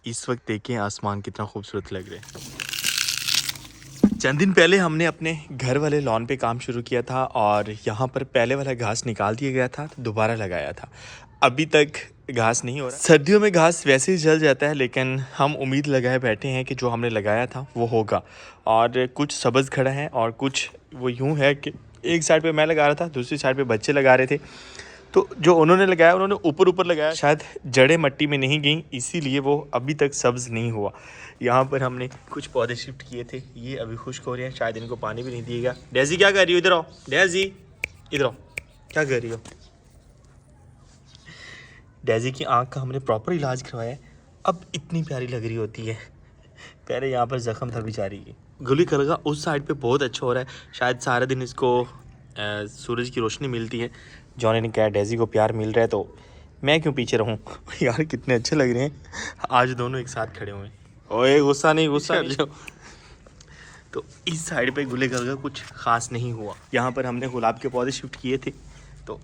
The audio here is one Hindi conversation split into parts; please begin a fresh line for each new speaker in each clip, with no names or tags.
इस वक्त देखें आसमान कितना खूबसूरत लग रहा है। चंद दिन पहले हमने अपने घर वाले लॉन पे काम शुरू किया था और यहाँ पर पहले वाला घास निकाल दिया गया था तो दोबारा लगाया था। अभी तक घास नहीं हो रहा। सर्दियों में घास वैसे ही जल जाता है, लेकिन हम उम्मीद लगाए बैठे हैं कि जो हमने लगाया था वो होगा। और कुछ सब्ज़ खड़ा है और कुछ वो यूँ है कि एक साइड पे मैं लगा रहा था, दूसरी साइड पे बच्चे लगा रहे थे। तो जो उन्होंने लगाया उन्होंने ऊपर ऊपर लगाया, शायद जड़ें मट्टी में नहीं गई इसीलिए वो अभी तक सब्ज़ नहीं हुआ। यहाँ पर हमने कुछ पौधे शिफ्ट किए थे, ये अभी खुश्क हो रहे हैं, शायद इनको पानी भी नहीं दिएगा। डेज़ी क्या कर रही हो? इधर आओ डेज़ी, इधर आओ, क्या कर रही हो? डेज़ी की आँख का हमने प्रॉपर इलाज करवाया है, अब इतनी प्यारी लग रही होती है। पहले यहाँ पर ज़ख्म था बेचारी की। गुली कलगा उस साइड पे बहुत अच्छा हो रहा है, शायद सारा दिन इसको सूरज की रोशनी मिलती है। जॉनी ने कहा डेज़ी को प्यार मिल रहा है तो मैं क्यों पीछे रहूँ। यार कितने अच्छे लग रहे हैं आज दोनों एक साथ खड़े हुए हैं। ओए गुस्सा नहीं, गुस्सा नहीं। तो इस साइड पे गुले कलगा कुछ ख़ास नहीं हुआ। यहाँ पर हमने गुलाब के पौधे शिफ्ट किए थे तो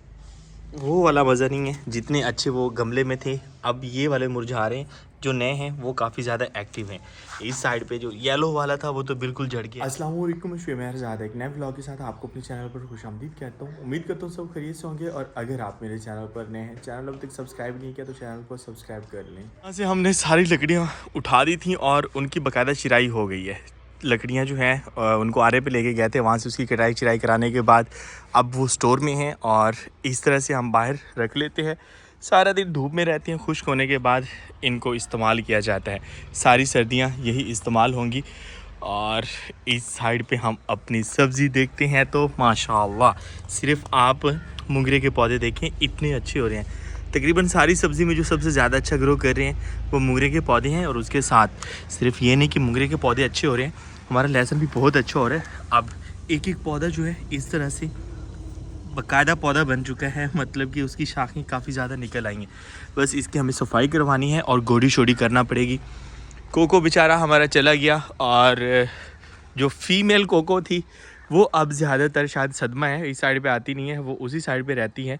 वो वाला मज़ा नहीं है जितने अच्छे वो गमले में थे। अब ये वाले मुरझा रहे हैं, जो नए हैं वो काफ़ी ज़्यादा एक्टिव हैं। इस साइड पे जो येलो वाला था वो तो बिल्कुल झड़ गया।
अस्सलाम वालेकुम, मैं शुएब एक नए व्लॉग के साथ आपको अपने चैनल पर खुशामदीद कहता हूँ। उम्मीद करता हूँ सब खैरियत से होंगे और अगर आप मेरे चैनल पर नए हैं, चैनल अभी तक सब्सक्राइब नहीं किया तो चैनल को सब्सक्राइब कर लें।
यहाँ से हमने सारी लकड़ियाँ उठा दी थी और उनकी बाकायदा चिराई हो गई है। लकड़ियाँ जो हैं उनको आरे पे लेके गए थे, वहाँ से उसकी कटाई चिराई कराने के बाद अब वो स्टोर में हैं और इस तरह से हम बाहर रख लेते हैं। सारा दिन धूप में रहती हैं, खुश्क होने के बाद इनको इस्तेमाल किया जाता है। सारी सर्दियाँ यही इस्तेमाल होंगी। और इस साइड पे हम अपनी सब्ज़ी देखते हैं तो माशाल्लाह सिर्फ आप मुंगरे के पौधे देखें इतने अच्छे हो रहे हैं। तकरीबन सारी सब्ज़ी में जो सबसे ज़्यादा अच्छा ग्रो कर रहे हैं वो मुंगरे के पौधे हैं। और उसके साथ सिर्फ ये नहीं कि मुंगरे के पौधे अच्छे हो रहे हैं, हमारा लहसुन भी बहुत अच्छा हो रहा है। अब एक एक पौधा जो है इस तरह से बाकायदा पौधा बन चुका है, मतलब कि उसकी शाखें काफ़ी ज़्यादा निकल आई हैं। बस इसकी हमें सफाई करवानी है और गोडी शोडी करना पड़ेगी। कोको बेचारा हमारा चला गया और जो फीमेल कोको थी वो अब ज़्यादातर शायद सदमा है, इस साइड पे आती नहीं है, वो उसी साइड पे रहती है।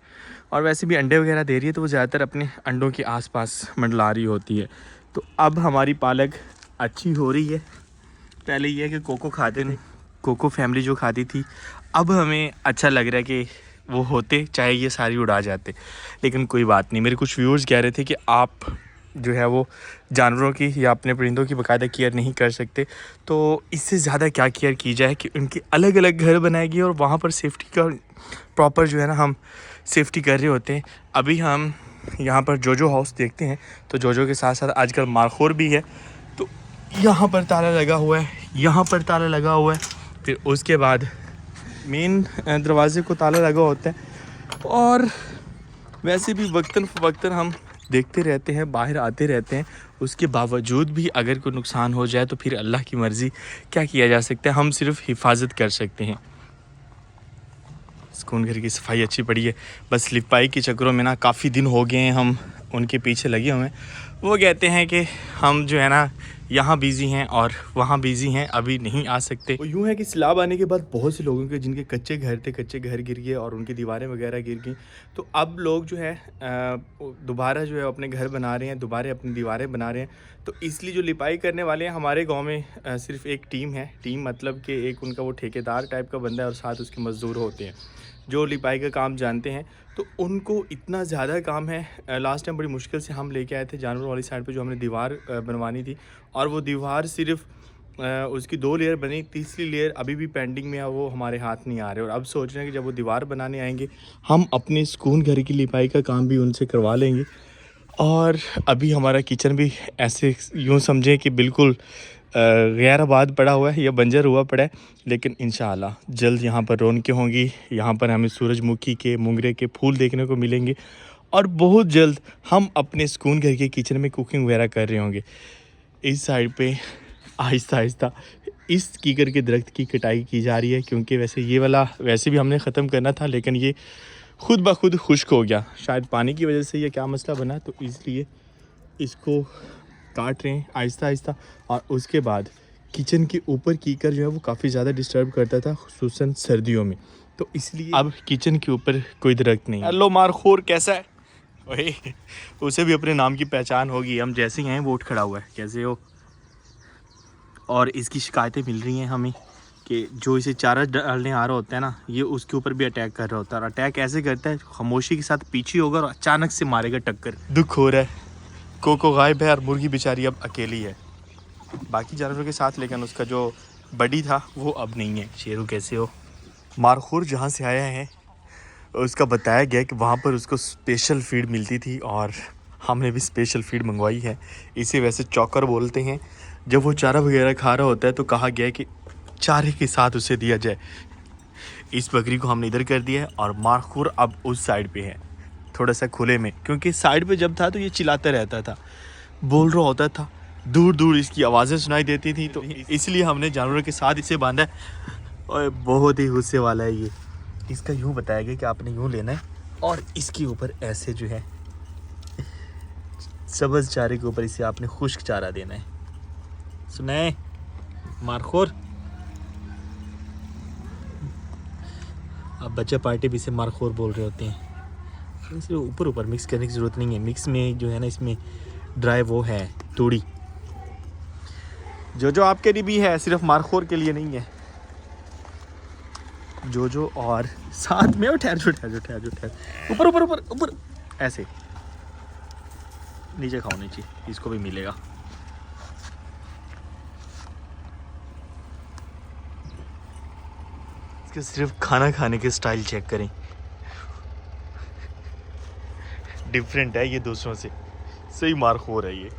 और वैसे भी अंडे वगैरह दे रही है तो वो ज़्यादातर अपने अंडों के आसपास मंडला रही होती है। तो अब हमारी पालक अच्छी हो रही है। पहले ये है कि कोको खाते थे, कोको फैमिली जो खाती थी, अब हमें अच्छा लग रहा है कि वो होते चाहे ये सारी उड़ा जाते, लेकिन कोई बात नहीं। मेरे कुछ व्यूअर्स कह रहे थे कि आप जो है वो जानवरों की या अपने परिंदों की बाकायदा केयर नहीं कर सकते, तो इससे ज़्यादा क्या केयर की जाए कि उनके अलग अलग घर बनाएगी और वहाँ पर सेफ्टी का प्रॉपर जो है ना हम सेफ्टी कर रहे होते हैं। अभी हम यहाँ पर जोजो हाउस देखते हैं तो जोजो के साथ साथ आजकल मारखोर भी है। तो यहाँ पर ताला लगा हुआ है, यहाँ पर ताला लगा हुआ है, फिर उसके बाद मेन दरवाजे को ताला लगा होता है। और वैसे भी वक्तन फ़वक्तन हम देखते रहते हैं, बाहर आते रहते हैं, उसके बावजूद भी अगर कोई नुकसान हो जाए तो फिर अल्लाह की मर्ज़ी, क्या किया जा सकता है। हम सिर्फ हिफाजत कर सकते हैं। सुकून घर की सफाई अच्छी पड़ी है, बस लिपाई के चक्करों में ना काफ़ी दिन हो गए हैं हम उनके पीछे लगे हुए हैं। वो कहते हैं कि हम जो है ना यहाँ बिज़ी हैं और वहाँ बिज़ी हैं, अभी नहीं आ सकते।
वो यूँ है कि सैलाब आने के बाद बहुत से लोगों के जिनके कच्चे घर थे, कच्चे घर गिर गए और उनकी दीवारें वगैरह गिर गई। तो अब लोग जो है दोबारा जो है अपने घर बना रहे हैं, दोबारा अपनी दीवारें बना रहे हैं। तो इसलिए जो लिपाई करने वाले हैं हमारे गांव में सिर्फ एक टीम है। टीम मतलब कि एक उनका वो ठेकेदार टाइप का बंदा है और साथ उसके मज़दूर होते हैं जो लिपाई का काम जानते हैं। तो उनको इतना ज़्यादा काम है। लास्ट टाइम बड़ी मुश्किल से हम लेके आए थे जानवर वाली साइड पे जो हमने दीवार बनवानी थी, और वो दीवार सिर्फ उसकी 2 लेयर बनी, तीसरी लेयर अभी भी पेंडिंग में है, वो हमारे हाथ नहीं आ रहे। और अब सोच रहे हैं कि जब वो दीवार बनाने आएंगे हम अपने सुकून घर की लिपाई का काम भी उनसे करवा लेंगे। और अभी हमारा किचन भी ऐसे यूँ समझें कि बिल्कुल गैर आबाद पड़ा हुआ है या बंजर हुआ पड़ा है, लेकिन इंशाअल्लाह जल्द यहाँ पर रौनकें होंगी। यहाँ पर हमें सूरजमुखी के, मोंगरे के फूल देखने को मिलेंगे और बहुत जल्द हम अपने सुकून घर के किचन में कुकिंग वगैरह कर रहे होंगे। इस साइड पे आहिस्ता आहिस्ता इस कीकर के दरख्त की कटाई की जा रही है, क्योंकि वैसे ये वाला वैसे भी हमने ख़त्म करना था, लेकिन ये खुद ब खुद खुश्क हो गया, शायद पानी की वजह से ये क्या मसला बना, तो इसलिए इसको काट रहे हैं आहिस्ता आहिस्ता। और उसके बाद किचन के ऊपर कीकर जो है वो काफ़ी ज़्यादा डिस्टर्ब करता था, खुसूसन सर्दियों में, तो इसलिए अब किचन के ऊपर कोई दरख्त नहीं है।
हेलो मारखोर, कैसा है? ओए, उसे भी अपने नाम की पहचान होगी। हम जैसे ही हैं वो उठ खड़ा हुआ है, कैसे हो। और इसकी शिकायतें मिल रही हैं हमें कि जो इसे चारा डालने आ रहा होता है ना, ये उसके ऊपर भी अटैक कर रहा होता है। और अटैक ऐसे करता है, खामोशी के साथ पीछे होगा और अचानक से मारेगा टक्कर। दुख हो रहा है। कोको गायब है और मुर्गी बेचारी अब अकेली है बाकी जानवरों के साथ, लेकिन उसका जो बडी था वो अब नहीं है। शेरू कैसे हो। मारखोर जहाँ से आया है उसका बताया गया कि वहाँ पर उसको स्पेशल फीड मिलती थी और हमने भी स्पेशल फीड मंगवाई है। इसे वैसे चौकर बोलते हैं। जब वो चारा वगैरह खा रहा होता है तो कहा गया है कि चारे के साथ उसे दिया जाए। इस बकरी को हमने इधर कर दिया है और मारखोर अब उस साइड पे है, थोड़ा सा खुले में, क्योंकि साइड पे जब था तो ये चिल्लाता रहता था, बोल रहा होता था, दूर दूर इसकी आवाज़ें सुनाई देती थी। तो इसलिए हमने जानवरों के साथ इसे बांधा है। और बहुत ही गुस्से वाला है ये। इसका यूँ बताया गया कि आपने यूँ लेना है और इसके ऊपर ऐसे जो है सब्ज़ चारे के ऊपर इसे आपने खुश्क चारा देना है। सुनाए मारखोर। अब बच्चा पार्टी भी इसे मारखोर बोल रहे होते हैं। इसे ऊपर ऊपर मिक्स करने की ज़रूरत नहीं है। मिक्स में जो है ना, इसमें ड्राई वो है तूड़ी, जो आपके लिए भी है, सिर्फ मारखोर के लिए नहीं है। जो और साथ में ठहर ऊपर ऊपर ऊपर ऊपर ऐसे नीचे खाओ, नीचे इसको भी मिलेगा। इसके सिर्फ खाना खाने के स्टाइल चेक करें, डिफरेंट है ये दूसरों से। सही मारखोर है ये।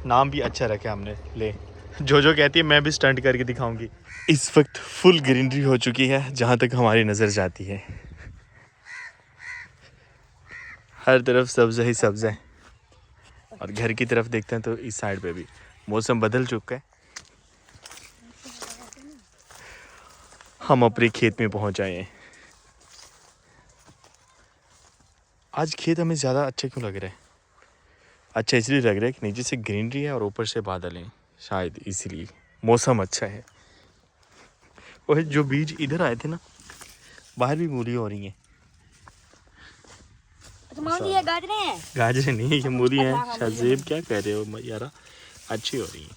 नाम भी अच्छा रखा हमने, ले जो कहती है मैं भी स्टंट करके दिखाऊंगी। इस वक्त फुल ग्रीनरी हो चुकी है जहाँ तक हमारी नज़र जाती है, हर तरफ सब्ज़ ही सब्ज़ है। और घर की तरफ देखते हैं तो इस साइड पे भी मौसम बदल चुका है। हम अपने खेत में पहुँच आए हैं। आज खेत हमें ज़्यादा अच्छा क्यों लग रहा है? अच्छा इसलिए लग रहा है कि नीचे से ग्रीनरी है और ऊपर से बादल हैं, शायद इसीलिए मौसम अच्छा है। और जो बीज इधर आए थे ना, बाहर भी मूली हो रही हैं।
ये गाजरें हैं?
गाजरें नहीं, ये मूली हैं। शाहजेब क्या कह रहे हो यारा, अच्छी हो रही है।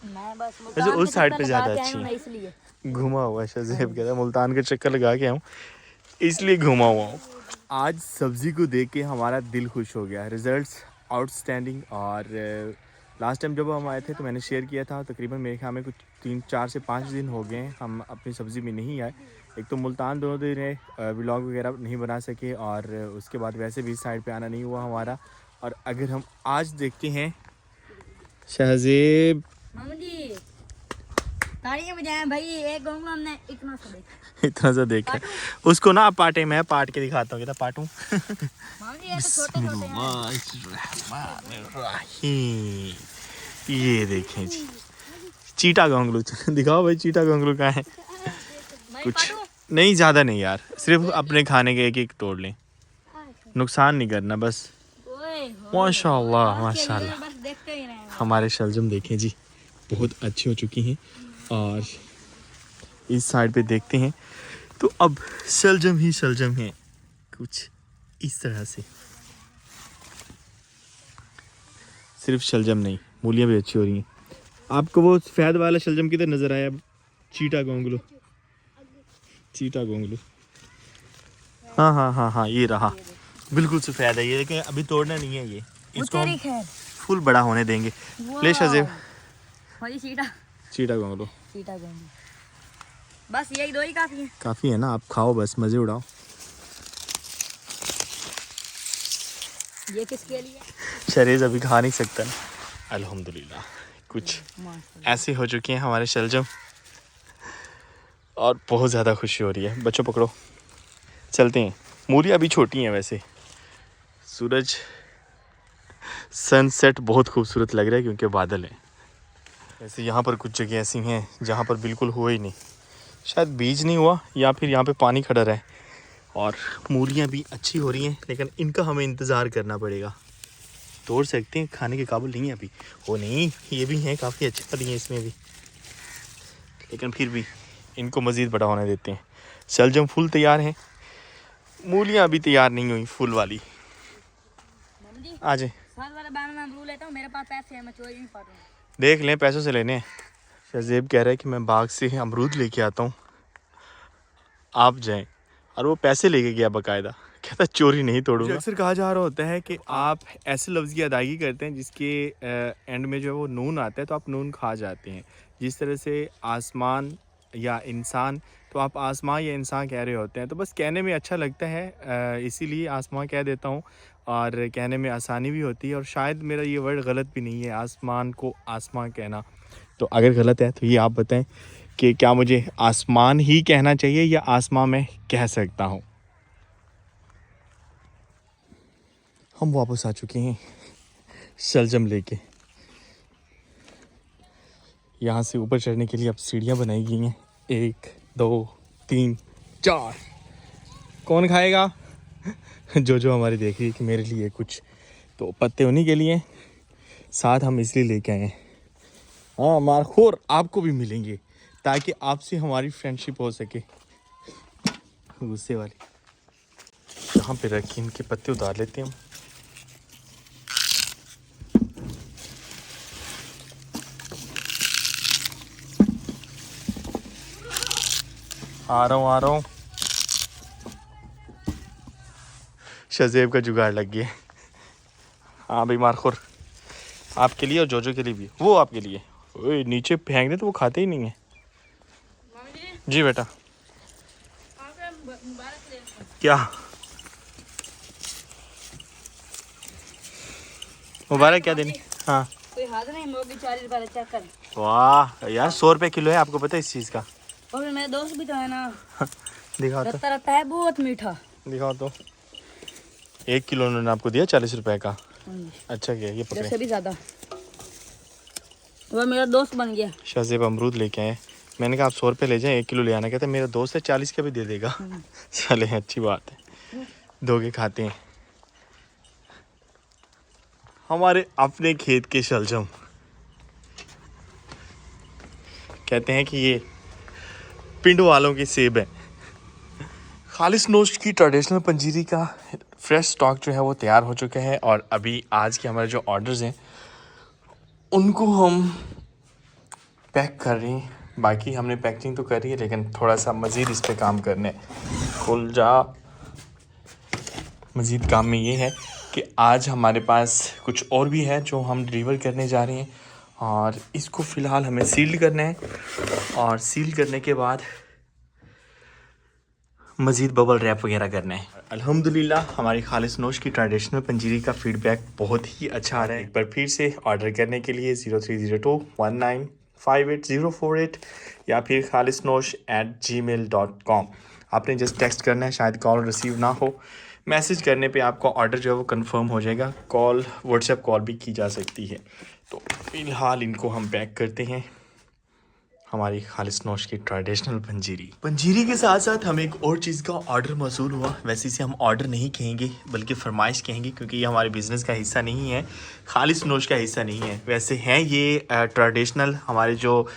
मैं बस
वैसे उस साइड पे ज़्यादा अच्छी है।
इसलिए
घुमा हुआ है। शाहजेब कहता है मुल्तान के चक्कर लगा के आऊँ इसलिए घुमा हुआ हूँ। आज सब्ज़ी को देख के हमारा दिल खुश हो गया। Results outstanding. और लास्ट टाइम जब हम आए थे तो मैंने शेयर किया था, तकरीबन मेरे ख्याल में कुछ 3-4 से 5 दिन हो गए हम अपनी सब्ज़ी में नहीं आए। एक तो मुल्तान 2 दिन है, व्लॉग वगैरह नहीं बना सके, और उसके बाद वैसे भी इस साइड पे आना नहीं हुआ हमारा। और अगर हम आज देखते हैं शाहजेब,
मामू जी तालियां बजाएं भाई, एक गंगा हमने इतना सा देखा।
इतना सा देखा उसको ना, पाटे मैं पाट के दिखाता हूँ, कहता पाटूं।
मामू जी ये तो छोटे
बिस्मिल्लाहिर्रहमानिर्रहीम। ये देखें जी, चीटा गोंगलू। दिखाओ भाई चीटा गोंगलू कहाँ है। कुछ नहीं, ज़्यादा नहीं यार, सिर्फ अपने खाने के एक तोड़ लें, नुकसान नहीं करना बस। माशाल्लाह माशाल्लाह।
बस देखते ही रहे।
हमारे शलजम देखें जी, बहुत अच्छी हो चुकी हैं। और इस साइड पे देखते हैं तो अब शलजम ही शलजम है, कुछ इस तरह से। सिर्फ शलजम नहीं, मूलियाँ भी अच्छी हो रही हैं। आपको वो सफ़ेद वाला शलजम किधर नज़र आया? चीटा गोंगलू, चीटा गोंगलू। हाँ हाँ हाँ हाँ, ये रहा, बिल्कुल सफ़ेद है ये, लेकिन अभी तोड़ना नहीं है ये, इसको हम फुल बड़ा होने देंगे। ले शाहजेब, चीटा गोंगलू,
चीटा गोंगलू। बस यही दो ही काफी है।
काफ़ी है ना, आप खाओ बस, मज़े उड़ाओ।
ये किसके लिए?
शरीर अभी खा नहीं सकता ना। अल्हम्दुलिल्लाह कुछ ऐसे हो चुके हैं हमारे शलजम, और बहुत ज़्यादा खुशी हो रही है। बच्चों पकड़ो, चलते हैं। मूलियाँ अभी छोटी हैं वैसे। सूरज सनसेट बहुत खूबसूरत लग रहा है क्योंकि बादल है। वैसे यहाँ पर कुछ जगह ऐसी हैं जहाँ पर बिल्कुल हुआ ही नहीं, शायद बीज नहीं हुआ या फिर यहाँ पे पानी खड़ा रहा है। और मूलियाँ भी अच्छी हो रही हैं, लेकिन इनका हमें इंतज़ार करना पड़ेगा। तोड़ सकते हैं, खाने के काबिल नहीं है अभी। वो नहीं, ये भी हैं, काफ़ी अच्छे फल हैं इसमें भी, लेकिन फिर भी इनको मज़ीद बड़ा होने देते हैं। शलजम फुल तैयार हैं, मूलियाँ अभी तैयार नहीं हुई फुल वाली। आ जाए।
7 वाला बनाना मैं अमरूद लेता हूँ, मेरे पास पैसे हैं, मैं चोरी नहीं फाड़ूंगा।
देख लें, पैसों से लेने हैं। शहजेब कह रहा है कि मैं बाग से अमरूद लेके आता हूँ, आप जाएं। और वो पैसे लेके गया बाकायदा, कहता चोरी नहीं तोड़ूंगा।
अक्सर कहा जा रहा होता है कि आप ऐसे लफ्ज़ की अदायगी करते हैं जिसके एंड में जो है वो नून आता है, तो आप नून खा जाते हैं। जिस तरह से आसमान या इंसान, तो आप आसमां या इंसान कह रहे होते हैं, तो बस कहने में अच्छा लगता है, इसीलिए आसमां कह देता हूँ और कहने में आसानी भी होती है। और शायद मेरा ये वर्ड गलत भी नहीं है, आसमान को आसमां कहना। तो अगर गलत है तो ये आप बताएं कि क्या मुझे आसमान ही कहना चाहिए या आसमां मैं कह सकता हूँ। हम वापस आ चुके हैं शलजम लेके। यहाँ से ऊपर चढ़ने के लिए अब सीढ़ियाँ बनाई गई हैं, 1 2 3 4। कौन खाएगा? जो हमारी देख रही है कि मेरे लिए कुछ तो पत्ते उन्हीं के लिए साथ हम इसलिए लेके आए हैं। हाँ, मारखोर आपको भी मिलेंगे ताकि आपसे हमारी फ्रेंडशिप हो सके। गुस्से वाली यहाँ पे रखी, इनके पत्ते उतार लेते हैं हम। आ रहा हूँ। शहजेब का जुगाड़ लग गया। हाँ भाई मारखोर, आपके लिए और जोजो के लिए भी। वो आपके लिए। ओए नीचे फेंक दे तो वो खाते ही नहीं है। जी बेटा। क्या मुबारक क्या देनी? हाँ
कोई हाथ नहीं, मोगी 40 रुपये चेक कर।
वाह यार, 100 रुपये किलो है, आपको पता है इस चीज़ का?
और फिर मेरे दोस्त भी तो है ना,
दिखाओ तो,
रहता रहता है बहुत मीठा।
दिखाओ तो। 1 किलो उन्होंने आपको दिया 40 रुपए का। अच्छा किया, ये पकड़े।
जैसे भी ज्यादा, वो मेरा दोस्त बन गया।
शहजेब अमरूद लेके आए। मैंने कहा आप 100 रुपये ले जाएं, 1 किलो ले आना। कहते मेरा दोस्त है 40 का भी दे देगा। चले अच्छी बात है, दो के खाते हैं। हमारे अपने खेत के शलजम, कहते हैं कि ये पिंड वालों के सेब है। खालिस नोश की ट्रेडिशनल पंजीरी का फ्रेश स्टॉक जो है वो तैयार हो चुका है। और अभी आज के हमारे जो ऑर्डर्स हैं उनको हम पैक कर रहे हैं। बाकी हमने पैकिंग तो करी है, लेकिन थोड़ा सा मज़ीद इस पे काम करने। खुल जा। मज़ीद काम में ये है कि आज हमारे पास कुछ और भी है जो हम डिलीवर करने जा रहे हैं, और इसको फ़िलहाल हमें सील करना है। और सील करने के बाद मज़ीद बबल रैप वगैरह करना है। अल्हम्दुलिल्लाह हमारी खालिस नोश की ट्रेडिशनल पंजीरी का फ़ीडबैक बहुत ही अच्छा आ रहा है। एक बार फिर से ऑर्डर करने के लिए 0302195848 या फिर khalisnosh@gmail.com आपने जस्ट टेक्स्ट करना है। शायद कॉल रिसीव ना हो, मैसेज करने पे आपका ऑर्डर जो है वो कंफर्म हो जाएगा। कॉल, व्हाट्सएप कॉल भी की जा सकती है। तो फ़िलहाल इनको हम पैक करते हैं। हमारी खालिस नोश की ट्रेडिशनल पंजीरी के साथ साथ हमें एक और चीज़ का ऑर्डर मौसूल हुआ। वैसे इसे हम ऑर्डर नहीं कहेंगे बल्कि फरमाइश कहेंगे, क्योंकि ये हमारे बिज़नेस का हिस्सा नहीं है, खालिस नोश का हिस्सा नहीं है। वैसे हैं ये ट्रेडिशनल हमारे जो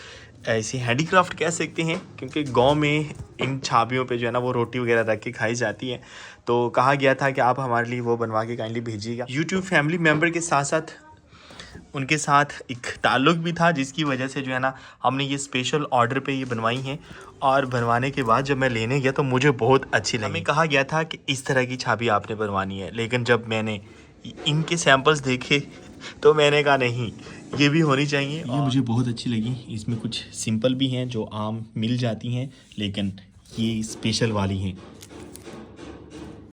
ऐसे हैंडीक्राफ्ट कह सकते हैं, क्योंकि गांव में इन छाबियों पे जो है ना वो रोटी वगैरह रख के खाई जाती है। तो कहा गया था कि आप हमारे लिए वो बनवा के काइंडली भेजिएगा। यूट्यूब फैमिली मेम्बर के साथ साथ उनके साथ एक ताल्लुक़ भी था, जिसकी वजह से जो है ना हमने ये स्पेशल ऑर्डर पे ये बनवाई हैं। और बनवाने के बाद जब मैं लेने गया तो मुझे बहुत अच्छी लगी। हमें कहा गया था कि इस तरह की छाबी आपने बनवानी है, लेकिन जब मैंने इनके सैंपल्स देखे तो मैंने कहा नहीं, ये भी होनी चाहिए। ये मुझे बहुत अच्छी लगी। इसमें कुछ सिंपल भी हैं जो आम मिल जाती हैं, लेकिन ये स्पेशल वाली हैं।